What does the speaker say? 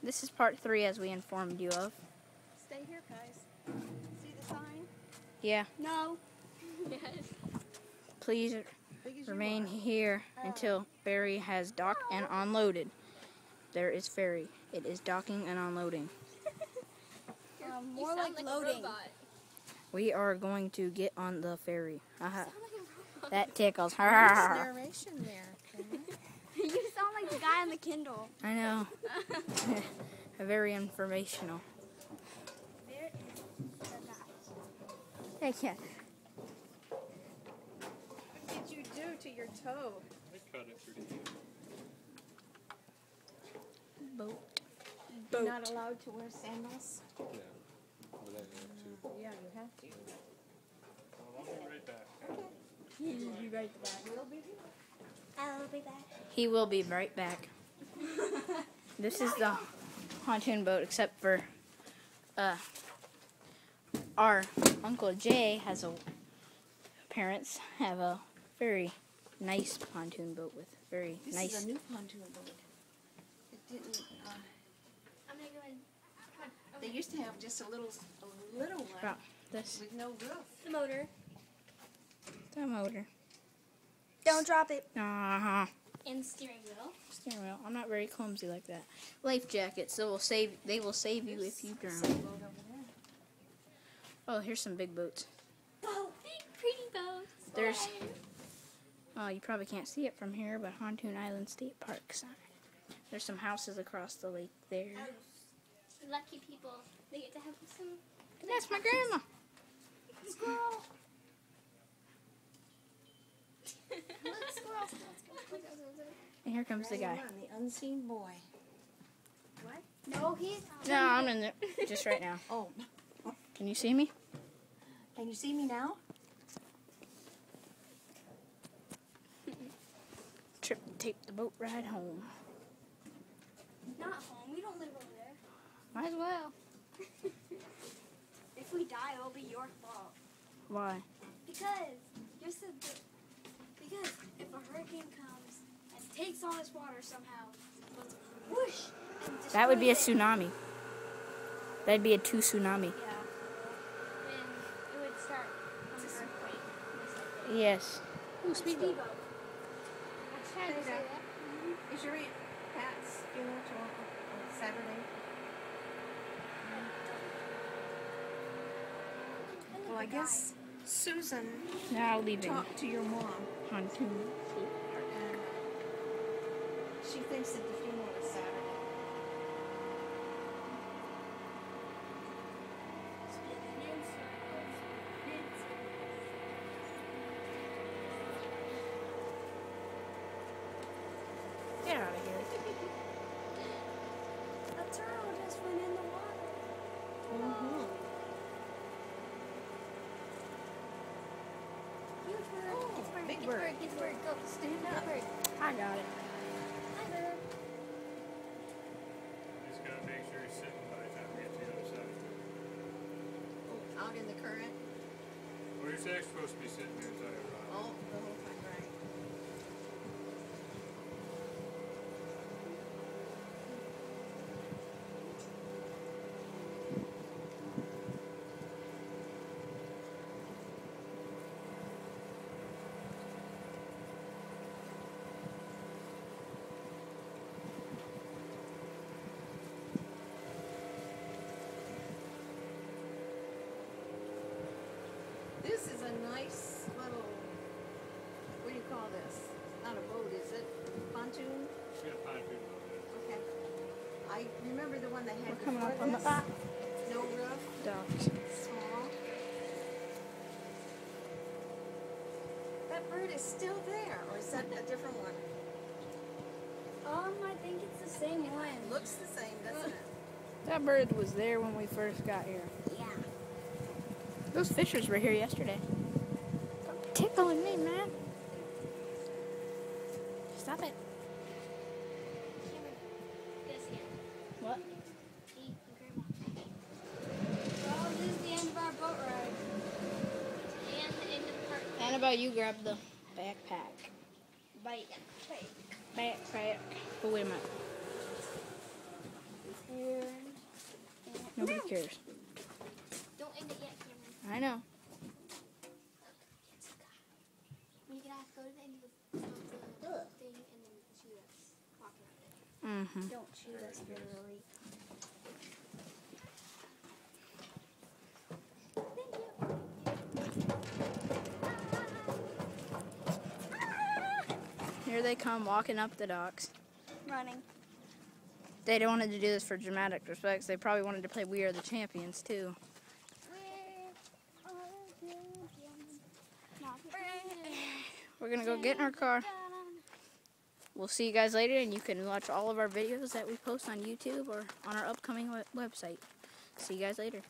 This is part 3, as we informed you of. Stay here, guys. See the sign? Yeah. No. Yes. Please remain here until ferry has docked and unloaded. There is ferry. It is docking and unloading. More like loading. We are going to get on the ferry. That tickles. Narration there. You sound like the guy on the Kindle. I know. Very informational. There is the guy. Hey, yeah. What did you do to your toe? I cut it pretty good. Boat. You're not allowed to wear sandals? Yeah. Well, that have to. Yeah, you have to. Well, I'll be right back. You right back. We'll be here. I'll be back. He will be right back. This is the Honton boat, except for our Uncle Jay has parents have a very nice pontoon boat with very nice. This is a new pontoon boat. It didn't. I'm gonna go in. They used to have just a little one This with no roof. The motor. the motor. Don't drop it. Uh-huh. And steering wheel. Steering wheel. I'm not very clumsy like that. Life jackets. They will save you if you drown. Oh, here's some big boats. Oh, big pretty boats. There's. Oh, you probably can't see it from here, but Honton Island State Park sign. There's some houses across the lake there. Lucky people. They get to have some. That's my grandma. Squirrel. Look, squirrel. And here comes the guy. The unseen boy. What? No, he's. No, I'm in there just right now. Oh, Can you see me? can you see me now? Trip tape the boat ride home. Not home. We don't live over there. Might as well. If we die, it'll be your fault. Why? Because because if a hurricane comes and takes all this water somehow, goes whoosh, and That would be a destroys it. tsunami. That'd be a tsunami. Yeah. And it would start an earthquake. just like that. Yes. Ooh, speedboat. I tried to say that. Is your Aunt Pat's funeral on Saturday? Well, I guess Susan Now leaving talked to your mom, Honton. and she thinks that the funeral is Saturday. Get out of here. A turtle just went in the water. Mm-hmm. Huge bird. Oh, It's bird. big It's bird. bird. It's bird. Go. Stand up. Bird. I got it. Hi, bird. Just gotta make sure he's sitting by the time we get to the other side. Oh, out in the current. Well, he's actually supposed to be sitting near the side of the rod. Oh, the whole time, right. This is a nice little, what do you call this? Not a boat, is it? Pontoon? We got pontoon on there. Okay. I remember the one they had We're coming before up on the this. No roof, docks. small. That bird is still there, or is that a different one? I think it's the same one. Looks the same, doesn't it? That bird was there when we first got here. Yeah. Those fishers were here yesterday. Stop tickling me, man. Stop it. This here. What? See, Grandma. Well, this is the end of our boat ride. And the end of the park. Annabelle, you grab the backpack. Bite. Backpack. Oh, wait a minute. Nobody cares. Don't end it yet, Cameron. I know. You gotta go to the end of the thing and then shoot us walking up it. Mm-hmm. Don't shoot us, literally. Here they come walking up the docks. Running. They wanted to do this for dramatic effects. They probably wanted to play We Are the Champions too. We're gonna go get in our car. We'll see you guys later, and you can watch all of our videos that we post on YouTube or on our upcoming website. See you guys later.